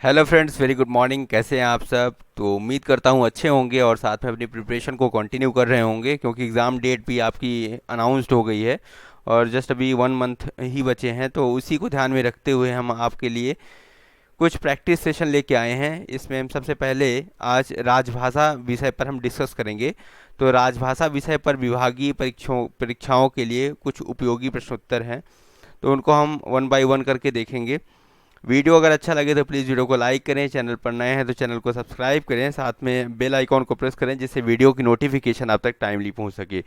Hello friends, very good morning. कैसे हैं आप सब? तो उम्मीद करता हूँ अच्छे होंगे और साथ में अपनी प्रिपरेशन को कंटिन्यू कर रहे होंगे, क्योंकि एग्ज़ाम डेट भी आपकी अनाउंस्ड हो गई है और जस्ट अभी 1 मंथ ही बचे हैं। तो उसी को ध्यान में रखते हुए हम आपके लिए कुछ प्रैक्टिस सेशन लेके आए हैं। इसमें हम सबसे पहले आज राजभाषा विषय पर हम डिस्कस करेंगे। तो राजभाषा विषय पर विभागीय परीक्षाओं के लिए कुछ उपयोगी प्रश्नोत्तर हैं, तो उनको हम वन बाय वन करके देखेंगे। वीडियो अगर अच्छा लगे तो प्लीज़ वीडियो को लाइक करें, चैनल पर नए हैं तो चैनल को सब्सक्राइब करें, साथ में बेल आइकॉन को प्रेस करें जिससे वीडियो की नोटिफिकेशन आप तक टाइमली पहुंच सके।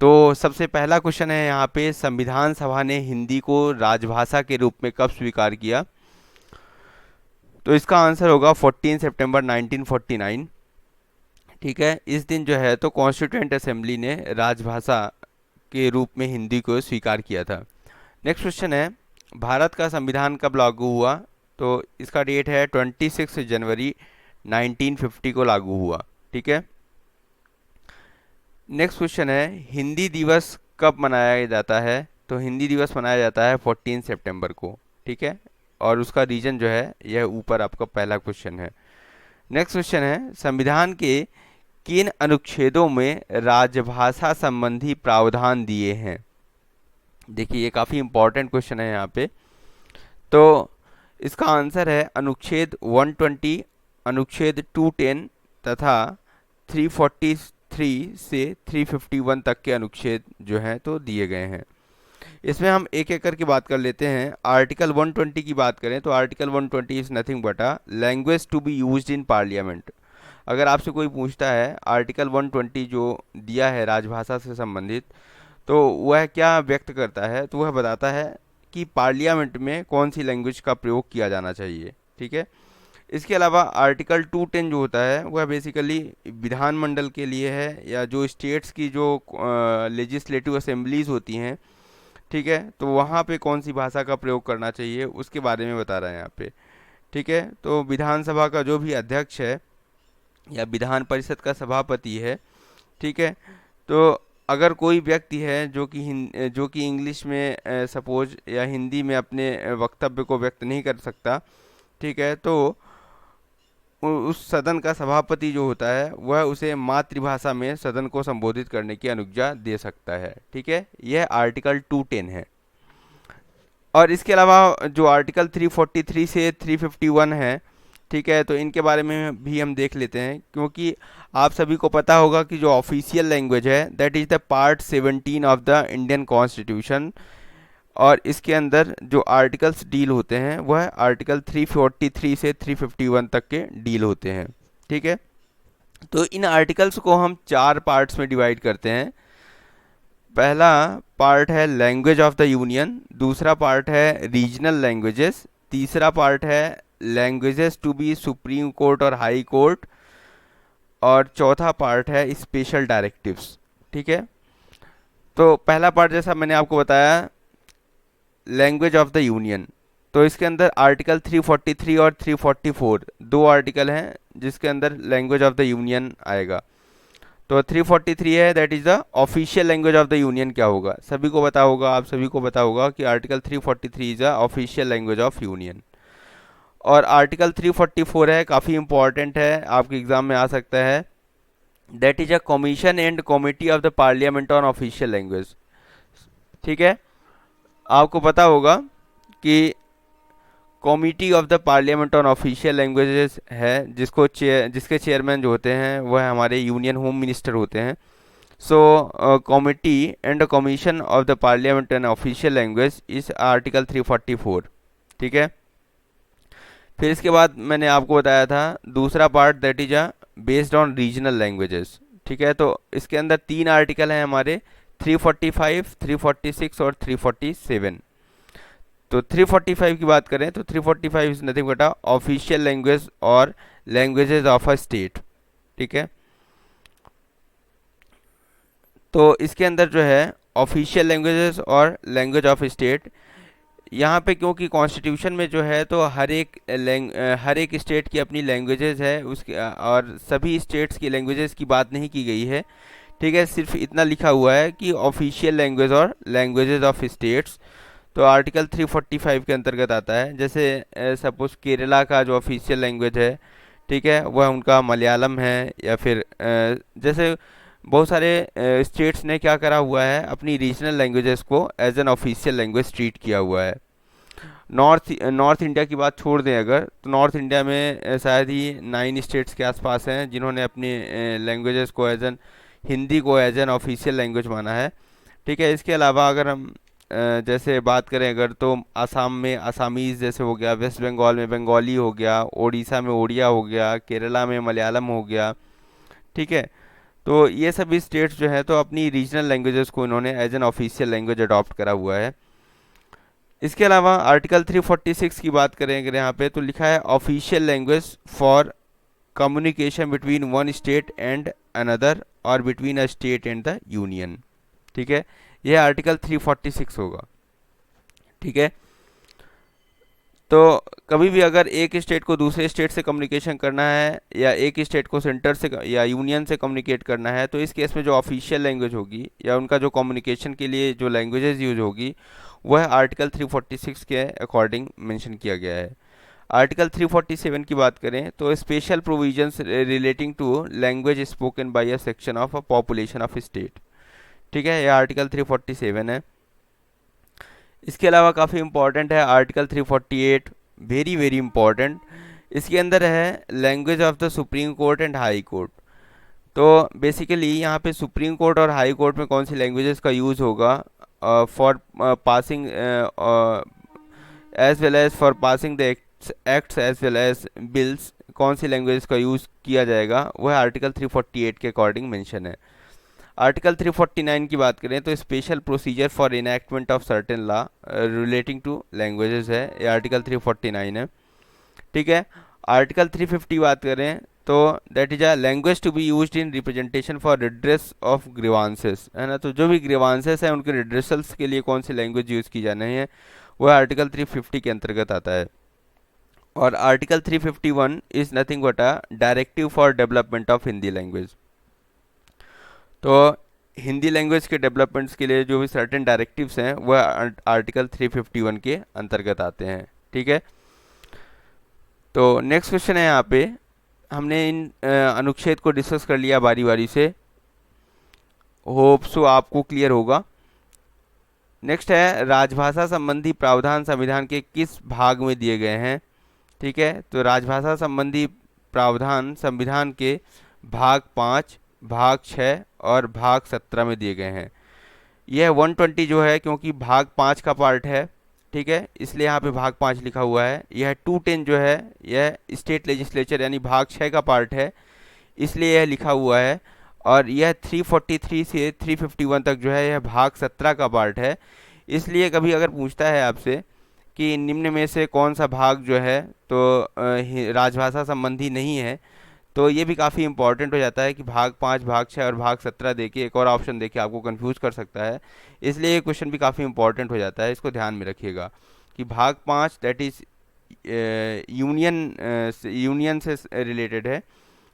तो सबसे पहला क्वेश्चन है यहाँ पे, संविधान सभा ने हिंदी को राजभाषा के रूप में कब स्वीकार किया? तो इसका आंसर होगा 14 सितंबर 1949। ठीक है, इस दिन जो है तो कॉन्स्टिट्यूएंट असेंबली ने राजभाषा के रूप में हिंदी को स्वीकार किया था। नेक्स्ट क्वेश्चन है, भारत का संविधान कब लागू हुआ? तो इसका डेट है 26 जनवरी 1950 को लागू हुआ। ठीक है। नेक्स्ट क्वेश्चन है, हिंदी दिवस कब मनाया जाता है? तो हिंदी दिवस मनाया जाता है 14 सितंबर को। ठीक है, और उसका रीजन जो है यह ऊपर आपका पहला क्वेश्चन है। नेक्स्ट क्वेश्चन है, संविधान के किन अनुच्छेदों में राजभाषा संबंधी प्रावधान दिए हैं? देखिए, ये काफ़ी इंपॉर्टेंट क्वेश्चन है यहाँ पे। तो इसका आंसर है अनुच्छेद 120, अनुच्छेद 210 तथा 343 से 351 तक के अनुच्छेद जो हैं तो दिए गए हैं। इसमें हम एक एक करके बात कर लेते हैं। आर्टिकल 120 की बात करें तो article 120 is nothing but a language to be used in parliament. अगर आपसे कोई पूछता है आर्टिकल 120 जो दिया है राजभाषा से संबंधित, तो वह क्या व्यक्त करता है? तो वह बताता है कि पार्लियामेंट में कौन सी लैंग्वेज का प्रयोग किया जाना चाहिए। ठीक है। इसके अलावा आर्टिकल 210 जो होता है वह बेसिकली विधानमंडल के लिए है, या जो स्टेट्स की जो लेजिस्लेटिव असेंबलीज होती हैं, ठीक है, तो वहाँ पे कौन सी भाषा का प्रयोग करना चाहिए उसके बारे में बता रहा है यहाँ पे। ठीक है, तो विधानसभा का जो भी अध्यक्ष है या विधान परिषद का सभापति है, ठीक है, तो अगर कोई व्यक्ति है जो कि इंग्लिश में सपोज या हिंदी में अपने वक्तव्य को व्यक्त नहीं कर सकता, ठीक है, तो उस सदन का सभापति जो होता है वह उसे मातृभाषा में सदन को संबोधित करने की अनुज्ञा दे सकता है। ठीक है, यह आर्टिकल 210 है। और इसके अलावा जो आर्टिकल 343 से 351 है, ठीक है, तो इनके बारे में भी हम देख लेते हैं, क्योंकि आप सभी को पता होगा कि जो ऑफिशियल लैंग्वेज है that is the part 17 of the Indian constitution, और इसके अंदर जो आर्टिकल्स डील होते हैं वह आर्टिकल 343 से 351 तक के डील होते हैं। ठीक है, तो इन आर्टिकल्स को हम 4 पार्ट्स में डिवाइड करते हैं। पहला पार्ट है लैंग्वेज ऑफ द यूनियन, दूसरा पार्ट है रीजनल लैंग्वेजेस, तीसरा पार्ट है languages to be supreme court और हाई कोर्ट, और चौथा पार्ट है स्पेशल डायरेक्टिव्स। ठीक है, तो पहला पार्ट जैसा मैंने आपको बताया लैंग्वेज ऑफ द यूनियन, तो इसके अंदर आर्टिकल 343 और 344 दो आर्टिकल हैं जिसके अंदर लैंग्वेज ऑफ द यूनियन आएगा। तो 343 है that is the official language of the union. क्या होगा? सभी को पता होगा, आप सभी को पता होगा कि article 343 is the official language of union. और आर्टिकल 344 है, काफ़ी इंपॉर्टेंट है, आपके एग्जाम में आ सकता है, that is a commission and committee of the parliament on official language. ठीक है, आपको पता होगा कि committee of the parliament on official languages है, जिसके चेयरमैन जो होते हैं वह हमारे यूनियन होम मिनिस्टर होते हैं। So committee and commission of the parliament and official language is article 344। ठीक है, फिर इसके बाद मैंने आपको बताया था दूसरा part that is a based on regional languages. ठीक है, तो इसके अंदर 3 आर्टिकल हैं हमारे, 345, 346 और 347। तो 345 की बात करें तो 345 is nothing but official language और लैंग्वेजेस ऑफ अ स्टेट। ठीक है, तो इसके अंदर जो है ऑफिशियल लैंग्वेजेस और लैंग्वेज ऑफ स्टेट, यहाँ पे क्योंकि कॉन्स्टिट्यूशन में जो है तो हर एक स्टेट की अपनी लैंग्वेजेस है उसके, और सभी स्टेट्स की लैंग्वेजेस की बात नहीं की गई है। ठीक है, सिर्फ इतना लिखा हुआ है कि ऑफिशियल लैंग्वेज और लैंग्वेजेस ऑफ स्टेट्स। तो आर्टिकल 345 के अंतर्गत आता है। जैसे सपोज केरला का जो ऑफिशियल लैंग्वेज है, ठीक है, वह उनका मलयालम है, या फिर जैसे बहुत सारे स्टेट्स ने क्या करा हुआ है, अपनी रीजनल लैंग्वेजेस को as an official language treat किया हुआ है। नॉर्थ इंडिया की बात छोड़ दें अगर, तो नॉर्थ इंडिया में शायद ही 9 स्टेट्स के आसपास हैं जिन्होंने अपनी लैंग्वेजेस को एज एन हिंदी को एज एन ऑफिशियल लैंग्वेज माना है। ठीक है, इसके अलावा अगर हम जैसे बात करें अगर, तो आसाम में आसामीज़ जैसे हो गया, वेस्ट बंगाल में बंगाली हो गया, उड़ीसा में उड़िया हो गया, केरला में मलयालम हो गया। ठीक है, तो ये सभी स्टेट्स जो है तो अपनी रीजनल लैंग्वेजेस को इन्होंने as an official language adopt करा हुआ है। इसके अलावा आर्टिकल 346 की बात करें अगर यहाँ पे, तो लिखा है official language for communication between one state and another और between a state and the union. ठीक है, यह आर्टिकल 346 होगा। ठीक है, तो कभी भी अगर एक स्टेट को दूसरे स्टेट से कम्युनिकेशन करना है, या एक स्टेट को सेंटर से या यूनियन से कम्युनिकेट करना है, तो इस केस में जो ऑफिशियल लैंग्वेज होगी या उनका जो कम्युनिकेशन के लिए जो लैंग्वेजेस यूज होगी, वह आर्टिकल 346 के अकॉर्डिंग मेंशन किया गया है। आर्टिकल 347 की बात करें तो special provisions relating to language spoken by a section of a population of state. ठीक है, यह आर्टिकल 347 है। इसके अलावा काफ़ी इंपॉर्टेंट है आर्टिकल 348, वेरी वेरी इंपॉर्टेंट। इसके अंदर है language of the supreme court and high court. तो बेसिकली यहाँ पे सुप्रीम कोर्ट और हाई कोर्ट में कौन सी लैंग्वेजेस का यूज़ होगा for passing as well as for passing the acts as well as bills, कौन सी लैंग्वेज का यूज़ किया जाएगा, वह आर्टिकल 348 के अकॉर्डिंग मेंशन है। आर्टिकल 349 की बात करें तो special procedure for enactment of certain law relating to languages है, ये आर्टिकल 349 है। ठीक है, आर्टिकल 350 बात करें तो that is a language to be used in representation for redress of grievances, है ना। तो जो भी ग्रीवांसेस हैं उनके रिड्रेसल्स के लिए कौन सी लैंग्वेज यूज़ की जानी है, वह आर्टिकल 350 के अंतर्गत आता है। और article 351 is nothing but a directive for development of Hindi language. तो हिंदी लैंग्वेज के डेवलपमेंट्स के लिए जो भी सर्टेन डायरेक्टिव्स हैं वह आर्टिकल 351 के अंतर्गत आते हैं। ठीक है, तो नेक्स्ट क्वेश्चन है यहाँ पे, हमने इन अनुच्छेद को डिस्कस कर लिया बारी बारी से, होप सो आपको क्लियर होगा। नेक्स्ट है राजभाषा संबंधी प्रावधान संविधान के किस भाग में दिए गए हैं। ठीक है, तो राजभाषा संबंधी प्रावधान संविधान के भाग 5, भाग 6 और भाग 17 में दिए गए हैं। यह 120 जो है क्योंकि भाग 5 का पार्ट है, ठीक है, इसलिए यहाँ पे भाग 5 लिखा हुआ है। यह 210 जो है यह स्टेट लेजिस्लेचर यानी भाग 6 का पार्ट है, इसलिए यह लिखा हुआ है। और यह 343 से 351 तक जो है यह भाग 17 का पार्ट है। इसलिए कभी अगर पूछता है आपसे कि निम्न में से कौन सा भाग जो है तो राजभाषा संबंधी नहीं है, तो ये भी काफ़ी इंपॉर्टेंट हो जाता है कि भाग 5, भाग 6 और भाग 17 देखिए, एक और ऑप्शन देखिए आपको कंफ्यूज कर सकता है, इसलिए ये क्वेश्चन भी काफ़ी इंपॉर्टेंट हो जाता है। इसको ध्यान में रखिएगा कि भाग 5 दैट इज़ यूनियन से रिलेटेड है,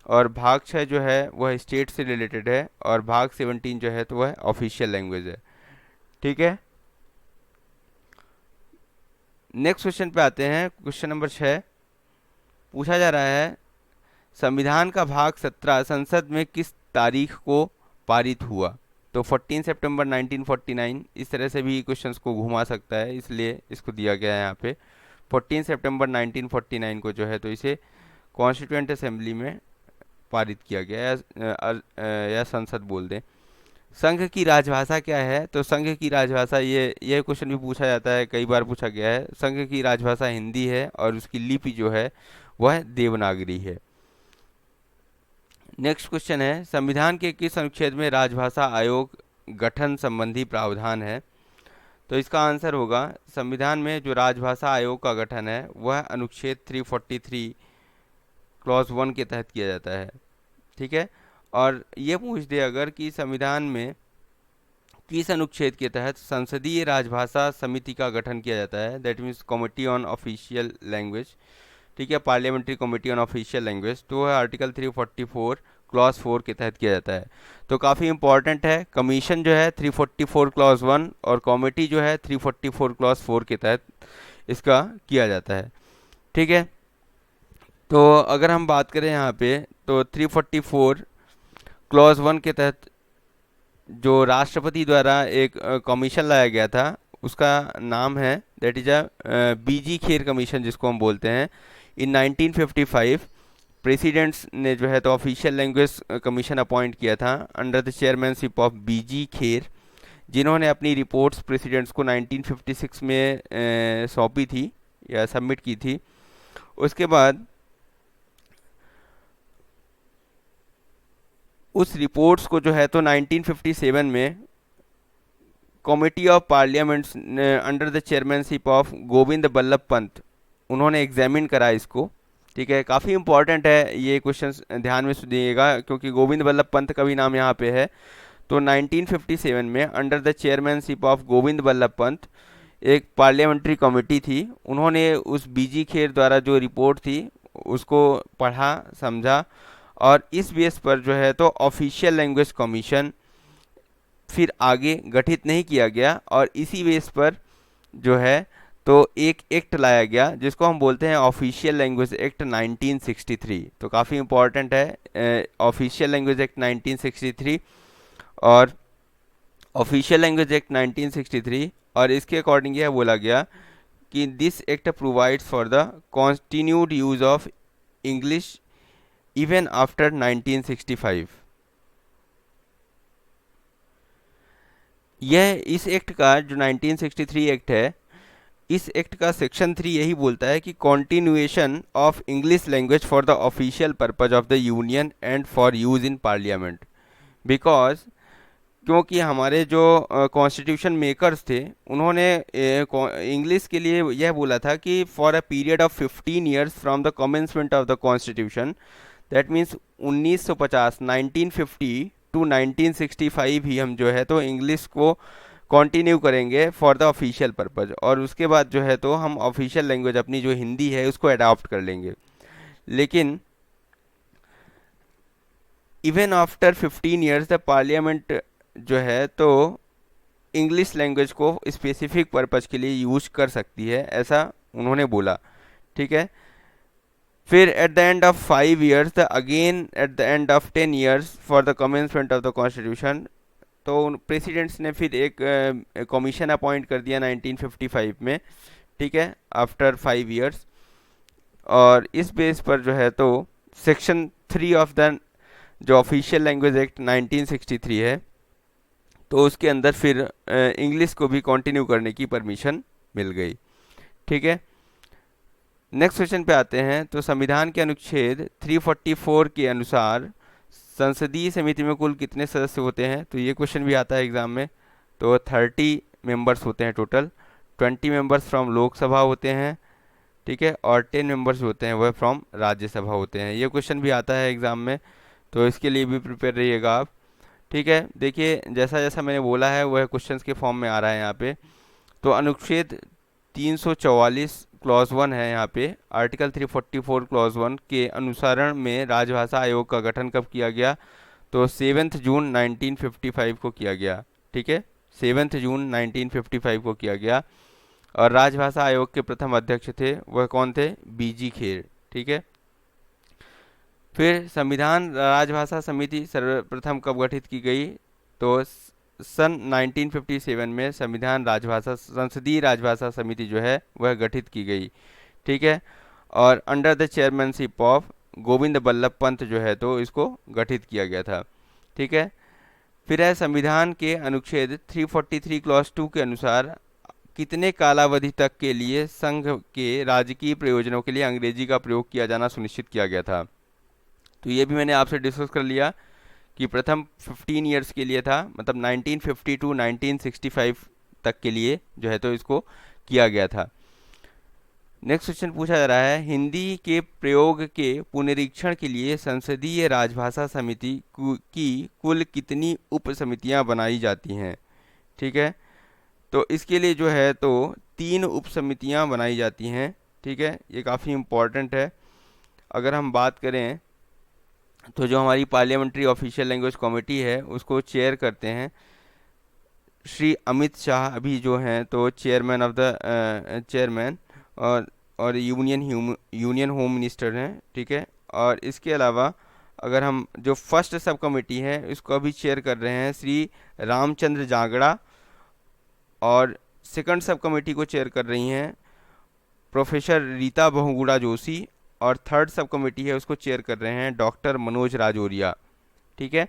और भाग 6 जो है वह स्टेट से रिलेटेड है, और भाग 17 जो है तो वह ऑफिशियल लैंग्वेज है। ठीक है, नेक्स्ट क्वेश्चन पे आते हैं। क्वेश्चन नंबर 6 पूछा जा रहा है, संविधान का भाग 17 संसद में किस तारीख को पारित हुआ। तो 14 सितंबर 1949, इस तरह से भी क्वेश्चंस को घुमा सकता है, इसलिए इसको दिया गया है यहाँ पे 14 सितंबर 1949 को जो है तो इसे कॉन्स्टिट्यूएंट असेंबली में पारित किया गया या संसद बोल दें। संघ की राजभाषा क्या है, तो संघ की राजभाषा, ये क्वेश्चन भी पूछा जाता है, कई बार पूछा गया है। संघ की राजभाषा हिंदी है और उसकी लिपि जो है वह देवनागरी है। नेक्स्ट क्वेश्चन है, संविधान के किस अनुच्छेद में राजभाषा आयोग गठन संबंधी प्रावधान है। तो इसका आंसर होगा, संविधान में जो राजभाषा आयोग का गठन है वह अनुच्छेद 343 क्लॉज 1 के तहत किया जाता है। ठीक है, और ये पूछ दे अगर कि संविधान में किस अनुच्छेद के तहत संसदीय राजभाषा समिति का गठन किया जाता है, that means committee on official language. ठीक है, parliamentary committee on official language, तो है आर्टिकल 344 क्लॉज 4 के तहत किया जाता है। तो काफ़ी इंपॉर्टेंट है। कमीशन जो है 344 क्लॉज 1 और कमेटी जो है 344 क्लॉज 4 के तहत इसका किया जाता है। ठीक है, तो अगर हम बात करें यहाँ पे तो 344 क्लॉज 1 के तहत जो राष्ट्रपति द्वारा एक कमीशन लाया गया था उसका नाम है that is B G Kher commission जिसको हम बोलते हैं। इन 1955 प्रेसिडेंट्स ने जो है तो ऑफिशियल लैंग्वेज कमीशन अपॉइंट किया था अंडर द चेयरमैनशिप ऑफ बीजी खेर, जिन्होंने अपनी रिपोर्ट्स प्रेसिडेंट्स को 1956 में सौंपी थी या सबमिट की थी। उसके बाद उस रिपोर्ट्स को जो है तो 1957 में committee of parliaments under the chairmanship of Govind Ballabh Pant उन्होंने एग्जामिन करा इसको। ठीक है, काफ़ी इंपॉर्टेंट है ये क्वेश्चन, ध्यान में सुनिएगा क्योंकि गोविंद बल्लभ पंत का भी नाम यहाँ पे है। तो 1957 में under the chairmanship of Govind Ballabh Pant एक पार्लियामेंट्री कमेटी थी, उन्होंने उस बीजी खेर द्वारा जो रिपोर्ट थी उसको पढ़ा समझा और इस बेस पर जो है तो ऑफिशियल लैंग्वेज कमीशन फिर आगे गठित नहीं किया गया और इसी बेस पर जो है तो एक एक्ट लाया गया जिसको हम बोलते हैं ऑफिशियल लैंग्वेज एक्ट 1963। तो काफ़ी इंपॉर्टेंट है ऑफिशियल लैंग्वेज एक्ट 1963 और ऑफिशियल लैंग्वेज एक्ट 1963 और इसके अकॉर्डिंग यह बोला गया कि this act provides for the continued use of English even after 1965। यह इस एक्ट का जो 1963 एक्ट है, इस एक्ट का सेक्शन 3 यही बोलता है कि continuation of English language for the official purpose of the union and for use in parliament. Because क्योंकि हमारे जो कॉन्स्टिट्यूशन मेकर्स थे उन्होंने इंग्लिश के लिए यह बोला था कि for a period of 15 years from the commencement of the constitution, that means 1950 1950 to 1965 ही हम जो है तो इंग्लिश को कंटिन्यू करेंगे फॉर द ऑफिशियल पर्पज और उसके बाद जो है तो हम ऑफिशियल लैंग्वेज अपनी जो हिंदी है उसको अडॉप्ट कर लेंगे। लेकिन even after 15 years the parliament जो है तो इंग्लिश लैंग्वेज को स्पेसिफिक पर्पज के लिए यूज कर सकती है, ऐसा उन्होंने बोला। ठीक है, फिर at the end of 5 years the again at the end of 10 years for the commencement of the constitution, तो प्रेसिडेंट्स ने फिर एक कमीशन अपॉइंट कर दिया 1955 में। ठीक है, आफ्टर 5 ईयर्स और इस बेस पर जो है तो सेक्शन 3 ऑफ द जो ऑफिशियल लैंग्वेज एक्ट 1963 है तो उसके अंदर फिर इंग्लिश को भी कंटिन्यू करने की परमिशन मिल गई। ठीक है, नेक्स्ट क्वेश्चन पे आते हैं। तो संविधान के अनुच्छेद 344 के अनुसार संसदीय समिति में कुल कितने सदस्य होते हैं? तो ये क्वेश्चन भी आता है एग्जाम में। तो 30 मेंबर्स होते हैं टोटल। 20 मेंबर्स फ्रॉम लोकसभा होते हैं, ठीक है, और 10 मेंबर्स होते हैं वह फ्रॉम राज्यसभा होते हैं। ये क्वेश्चन भी आता है एग्जाम में, तो इसके लिए भी प्रिपेयर रहिएगा आप। ठीक है, देखिए जैसा जैसा मैंने बोला है वह क्वेश्चंस के फॉर्म में आ रहा है यहाँ पे। तो अनुच्छेद 344 क्लॉज 1 है यहाँ पे, आर्टिकल 344 क्लॉज 1 के अनुसरण में राजभाषा आयोग का गठन कब किया गया? तो 7 जून 1955 को किया गया। ठीक है, 7 जून 1955 को किया गया और राजभाषा आयोग के प्रथम अध्यक्ष थे वह कौन थे? बीजी खेर। ठीक है, फिर संविधान राजभाषा समिति सर्वप्रथम कब गठित की गई? तो सन 1957 में संविधान राजभाषा संसदीय राजभाषा समिति जो है वह गठित की गई। ठीक है, और under the chairmanship of Govind Ballabh Pant जो है तो इसको गठित किया गया था। ठीक है, फिर है संविधान के अनुच्छेद 343 क्लॉज 2 के अनुसार कितने कालावधि तक के लिए संघ के राजकीय प्रयोजनों के लिए अंग्रेजी का प्रयोग किया जाना सुनिश्चित किया गया था? तो ये भी मैंने आपसे डिस्कस कर लिया कि प्रथम 15 ईयर्स के लिए था, मतलब 1950 टू 1965 तक के लिए जो है तो इसको किया गया था। नेक्स्ट क्वेश्चन पूछा जा रहा है, हिंदी के प्रयोग के पुनरीक्षण के लिए संसदीय राजभाषा समिति की कुल कितनी उप समितियाँ बनाई जाती हैं? ठीक है, तो इसके लिए जो है तो 3 उप समितियाँ बनाई जाती हैं। ठीक है, ये काफ़ी इम्पोर्टेंट है। अगर हम बात करें तो जो हमारी पार्लियामेंट्री ऑफिशियल लैंग्वेज कमेटी है उसको चेयर करते हैं श्री अमित शाह अभी जो हैं, तो चेयरमैन ऑफ द चेयरमैन, और यूनियन होम मिनिस्टर हैं, ठीक है। और इसके अलावा अगर हम जो फर्स्ट सब कमेटी है इसको अभी चेयर कर रहे हैं श्री रामचंद्र जांगड़ा, और सेकंड सब कमेटी को चेयर कर रही हैं प्रोफेसर रीता बहुगुणा जोशी, और थर्ड सब कमेटी है उसको चेयर कर रहे हैं डॉक्टर मनोज राजौरिया, ठीक है।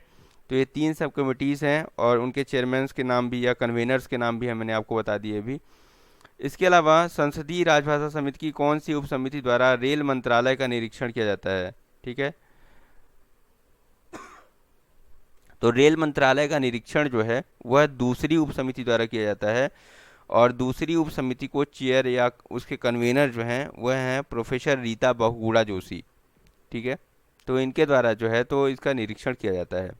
तो ये तीन सब कमेटीज़ हैं और उनके चेयरमैन्स के नाम भी या कन्वेनर्स के नाम भी है मैंने आपको बता दिए अभी। इसके अलावा संसदीय राजभाषा समिति की कौन सी उप समिति द्वारा रेल मंत्रालय का निरीक्षण किया जाता है, ठीक है। तो रेल मंत्रालय का निरीक्षण जो है वह दूसरी उप समिति द्वारा किया जाता है, और दूसरी उप समिति को चेयर या उसके कन्वेनर जो हैं वह हैं प्रोफेसर रीता बहुगुणा जोशी, ठीक है। तो इनके द्वारा जो है तो इसका निरीक्षण किया जाता है।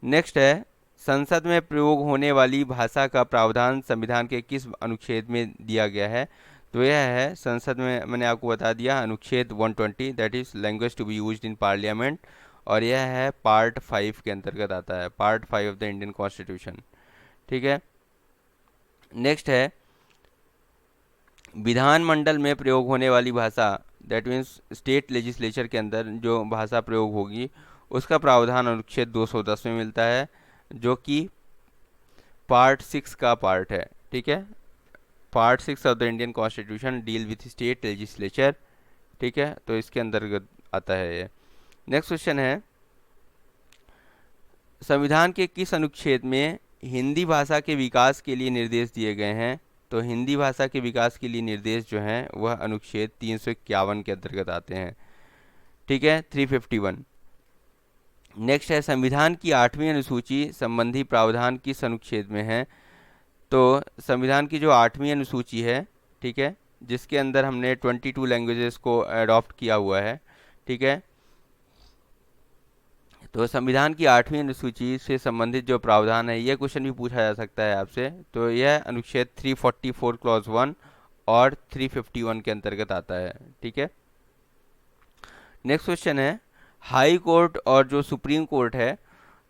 नेक्स्ट है, संसद में प्रयोग होने वाली भाषा का प्रावधान संविधान के किस अनुच्छेद में दिया गया है। तो यह है संसद में, मैंने आपको बता दिया, अनुच्छेद 120, that is language to be used in parliament, और यह है पार्ट 5 के अंतर्गत आता है, part 5 of the Indian constitution, ठीक है। नेक्स्ट है, विधानमंडल में प्रयोग होने वाली भाषा, दैट मीन्स स्टेट लेजिस्लेचर के अंदर जो भाषा प्रयोग होगी उसका प्रावधान अनुच्छेद 210 में मिलता है, जो कि पार्ट 6 का पार्ट है, ठीक है। Part 6 of the Indian constitution deal with state legislature, ठीक है, तो इसके अंतर्गत आता है ये। नेक्स्ट क्वेश्चन है, संविधान के किस अनुच्छेद में हिंदी भाषा के विकास के लिए निर्देश दिए गए हैं। तो हिंदी भाषा के विकास के लिए निर्देश जो हैं वह अनुच्छेद 351 के अंतर्गत आते हैं, ठीक है, 351। नेक्स्ट है, संविधान की 8वीं अनुसूची संबंधी प्रावधान किस अनुच्छेद में है। तो संविधान की जो 8वीं अनुसूची है, ठीक है, जिसके अंदर हमने 22 लैंग्वेजेस को अडॉप्ट किया हुआ है, ठीक है। तो संविधान की 8वीं अनुसूची से संबंधित जो प्रावधान है, यह क्वेश्चन भी पूछा जा सकता है आपसे। तो यह अनुच्छेद 344 क्लॉज 1 और 351 के अंतर्गत आता है, ठीक है। नेक्स्ट क्वेश्चन है, हाई कोर्ट और जो सुप्रीम कोर्ट है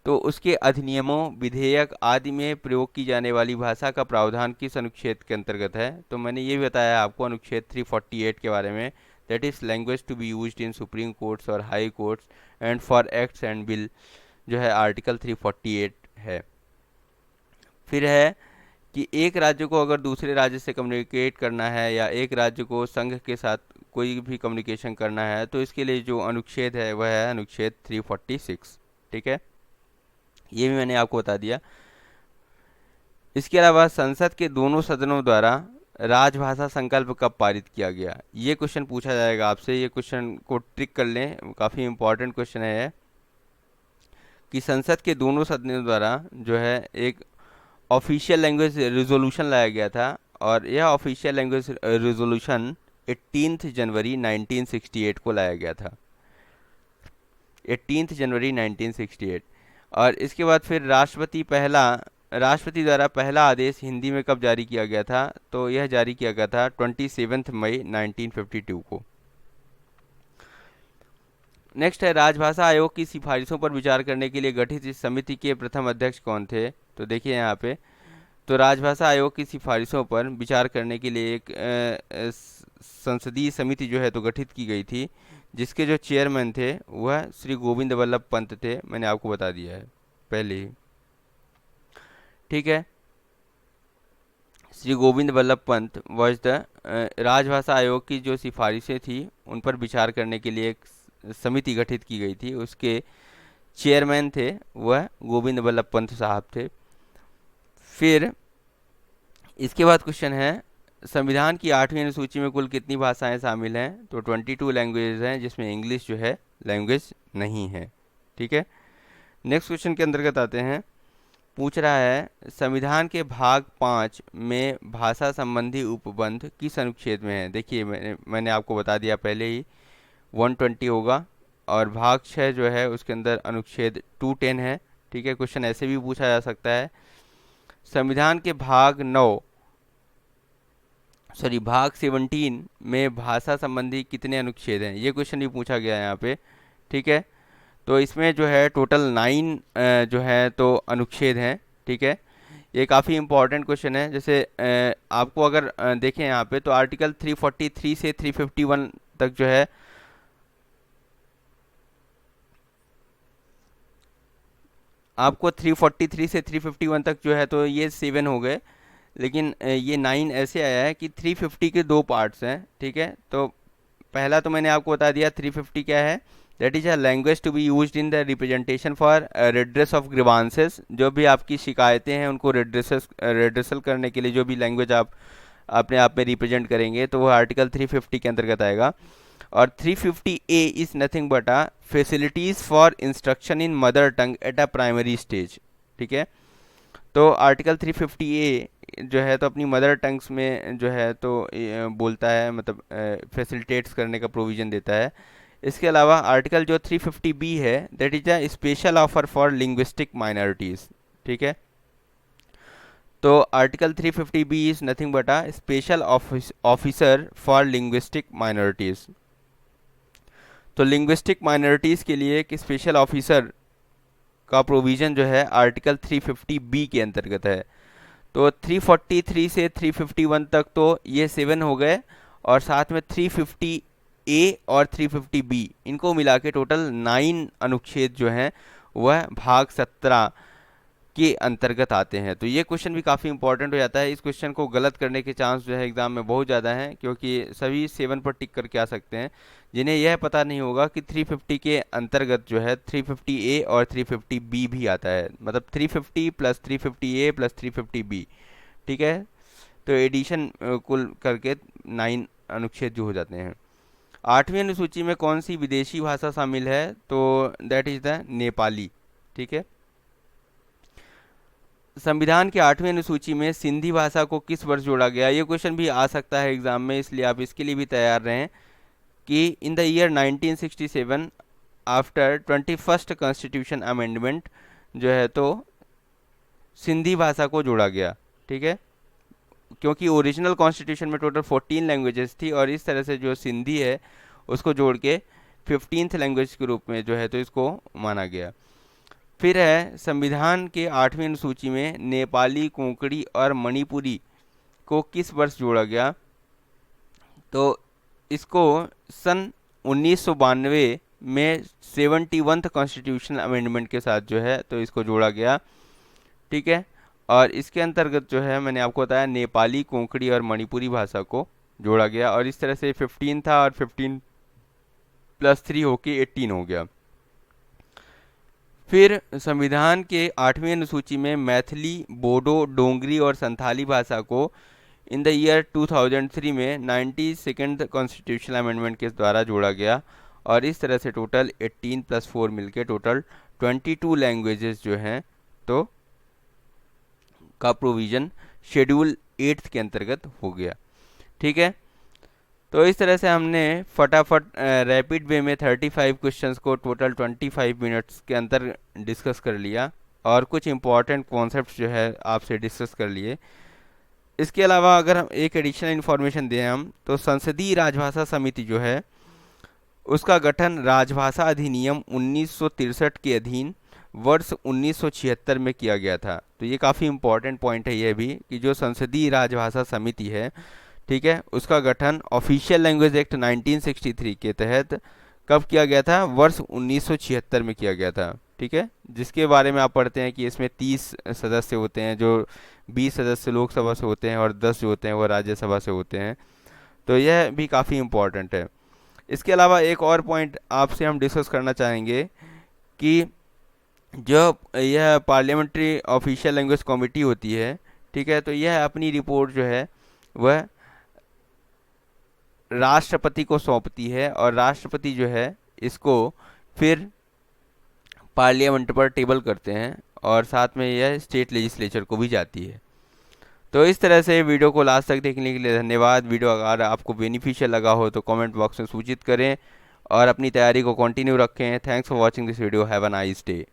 तो उसके अधिनियमों, विधेयक आदि में प्रयोग की जाने वाली भाषा का प्रावधान किस अनुच्छेद के अंतर्गत है। तो मैंने ये भी बताया आपको अनुच्छेद 348 के बारे में, that is language to be used in supreme courts और high courts and for acts and bill, जो है आर्टिकल 348 है। फिर है कि एक राज्य को अगर दूसरे राज्य से कम्युनिकेट करना है या एक राज्य को संघ के साथ कोई भी कम्युनिकेशन करना है तो इसके लिए जो अनुच्छेद है वह है अनुच्छेद 346, ठीक है, ये भी मैंने आपको बता दिया। इसके अलावा संसद के दोनों सदनों द्वारा राजभाषा संकल्प कब पारित किया गया, ये क्वेश्चन पूछा जाएगा आपसे। ये क्वेश्चन को ट्रिक कर लें, काफ़ी इंपॉर्टेंट क्वेश्चन है कि संसद के दोनों सदनों द्वारा जो है एक ऑफिशियल लैंग्वेज रिजोल्यूशन लाया गया था, और यह ऑफिशियल लैंग्वेज रिजोल्यूशन 18 जनवरी 1968 को लाया गया था, 18 जनवरी 1968। और इसके बाद फिर राष्ट्रपति द्वारा पहला आदेश हिंदी में कब जारी किया गया था। तो यह जारी किया गया था 27 मई 1952 को। नेक्स्ट है, राजभाषा आयोग की सिफारिशों पर विचार करने के लिए गठित इस समिति के प्रथम अध्यक्ष कौन थे। तो देखिए यहाँ पे, तो राजभाषा आयोग की सिफारिशों पर विचार करने के लिए एक संसदीय समिति जो है तो गठित की गई थी, जिसके जो चेयरमैन थे वह श्री गोविंद वल्लभ पंत थे, मैंने आपको बता दिया है पहले ही, ठीक है। श्री गोविंद वल्लभ पंत वॉज द राजभाषा आयोग की जो सिफारिशें थी उन पर विचार करने के लिए एक समिति गठित की गई थी, उसके चेयरमैन थे वह गोविंद वल्लभ पंत साहब थे। फिर इसके बाद क्वेश्चन है, संविधान की 8वीं अनुसूची में कुल कितनी भाषाएं शामिल हैं। तो 22 लैंग्वेज हैं, जिसमें इंग्लिश जो है लैंग्वेज नहीं है, ठीक है। नेक्स्ट क्वेश्चन के अंतर्गत आते हैं, पूछ रहा है संविधान के भाग 5 में भाषा संबंधी उपबंध किस अनुच्छेद में है। देखिए मैंने आपको बता दिया पहले ही, 120 होगा, और भाग 6 जो है उसके अंदर अनुच्छेद 210 है, ठीक है। क्वेश्चन ऐसे भी पूछा जा सकता है, संविधान के भाग 17 में भाषा संबंधी कितने अनुच्छेद हैं, ये क्वेश्चन भी पूछा गया है यहाँ पे, ठीक है। तो इसमें जो है टोटल 9 जो है तो अनुच्छेद हैं, ठीक है। ये काफ़ी इंपॉर्टेंट क्वेश्चन है। जैसे आपको अगर देखें यहाँ पे तो आर्टिकल 343 से 351 तक जो है आपको 343 से 351 तक जो है तो ये 7 हो गए, लेकिन ये 9 ऐसे आया है कि 350 के 2 पार्ट्स हैं, ठीक है। तो पहला तो मैंने आपको बता दिया 350 क्या है, that is a language to be used in the representation for redress of grievances. जो भी आपकी शिकायतें हैं उनको रिड्रेसल करने के लिए जो भी लैंग्वेज आप अपने आप में रिप्रेजेंट करेंगे तो वो आर्टिकल 350 के अंतर्गत आएगा। और 350A is nothing but a facilities for instruction in mother tongue at a primary stage, ठीक है। तो आर्टिकल 350A जो है तो अपनी मदर टंग्स में जो है तो बोलता है, मतलब फैसिलिटेट्स करने का प्रोविज़न देता है। इसके अलावा आर्टिकल जो 350B है that is a special offer for linguistic minorities, ठीक है। तो article 350B is nothing but a special officer for linguistic minorities. तो लिंग्विस्टिक माइनॉरिटीज़ के लिए एक स्पेशल ऑफिसर का प्रोविज़न जो है आर्टिकल 350B के अंतर्गत है। तो 343 से 351 तक तो ये 7 हो गए, और साथ में 350A और 350B इनको मिला के टोटल 9 अनुच्छेद जो हैं वह भाग 17 के अंतर्गत आते हैं। तो ये क्वेश्चन भी काफ़ी इंपॉर्टेंट हो जाता है। इस क्वेश्चन को गलत करने के चांस जो है एग्जाम में बहुत ज़्यादा हैं, क्योंकि सभी 7 पर टिक करके आ सकते हैं। जिन्हें यह पता नहीं होगा कि 350 के अंतर्गत जो है 350A और 350B भी आता है, मतलब 350 प्लस 350A प्लस 350B, ठीक है। तो एडिशन कुल करके 9 अनुच्छेद जो हो जाते हैं। 8वीं अनुसूची में कौन सी विदेशी भाषा शामिल है, तो दैट इज द नेपाली, ठीक है। संविधान की 8वीं अनुसूची में सिंधी भाषा को किस वर्ष जोड़ा गया, ये क्वेश्चन भी आ सकता है एग्जाम में, इसलिए आप इसके लिए भी तैयार रहें कि in the year 1967 after 21st constitution amendment जो है तो सिंधी भाषा को जोड़ा गया, ठीक है। क्योंकि ओरिजिनल कॉन्स्टिट्यूशन में टोटल 14 लैंग्वेजेस थी, और इस तरह से जो सिंधी है उसको जोड़ के 15th लैंग्वेज के रूप में जो है तो इसको माना गया। फिर है संविधान के 8वीं अनुसूची में नेपाली, कोंकणी और मणिपुरी को किस वर्ष जोड़ा गया, तो इसको सन 1992 में 71th कॉन्स्टिट्यूशनल अमेंडमेंट के साथ जो है तो इसको जोड़ा गया, ठीक है। और इसके अंतर्गत जो है मैंने आपको बताया नेपाली, कोंकणी और मणिपुरी भाषा को जोड़ा गया, और इस तरह से 15 था और 15 प्लस 3 होके 18 हो गया। फिर संविधान के 8वीं अनुसूची में मैथिली, बोडो, डोंगरी और संथाली भाषा को इन द ईयर 2003 में 92nd कॉन्स्टिट्यूशनल अमेंडमेंट के द्वारा जोड़ा गया, और इस तरह से टोटल 18 प्लस 4 मिलके टोटल 22 लैंग्वेजेस जो हैं तो का प्रोविज़न शेड्यूल 8 के अंतर्गत हो गया, ठीक है। तो इस तरह से हमने फटाफट रैपिड वे में 35 क्वेश्चंस को टोटल 25 मिनट्स के अंदर डिस्कस कर लिया, और कुछ इंपॉर्टेंट कॉन्सेप्ट्स जो है आपसे डिस्कस कर लिए। इसके अलावा अगर हम एक एडिशनल इन्फॉर्मेशन दें हम, तो संसदीय राजभाषा समिति जो है उसका गठन राजभाषा अधिनियम 1963 के अधीन वर्ष 1976 में किया गया था। तो ये काफ़ी इंपॉर्टेंट पॉइंट है ये भी कि जो संसदीय राजभाषा समिति है, ठीक है, उसका गठन ऑफिशियल लैंग्वेज एक्ट 1963 के तहत कब किया गया था, वर्ष 1976 में किया गया था, ठीक है। जिसके बारे में आप पढ़ते हैं कि इसमें 30 सदस्य होते हैं, जो 20 सदस्य लोकसभा से होते हैं और 10 जो होते हैं वो राज्यसभा से होते हैं। तो यह भी काफ़ी इम्पॉर्टेंट है। इसके अलावा एक और पॉइंट आपसे हम डिस्कस करना चाहेंगे कि जो यह पार्लियामेंट्री ऑफिशियल लैंग्वेज कमेटी होती है, ठीक है, तो यह अपनी रिपोर्ट जो है वह राष्ट्रपति को सौंपती है, और राष्ट्रपति जो है इसको फिर पार्लियामेंट पर टेबल करते हैं, और साथ में यह स्टेट लेजिस्लेचर को भी जाती है। तो इस तरह से वीडियो को लास्ट तक देखने के लिए धन्यवाद। वीडियो अगर आपको बेनिफिशियल लगा हो तो कमेंट बॉक्स में सूचित करें, और अपनी तैयारी को कंटिन्यू रखें। Thanks for watching this video. Have a nice day.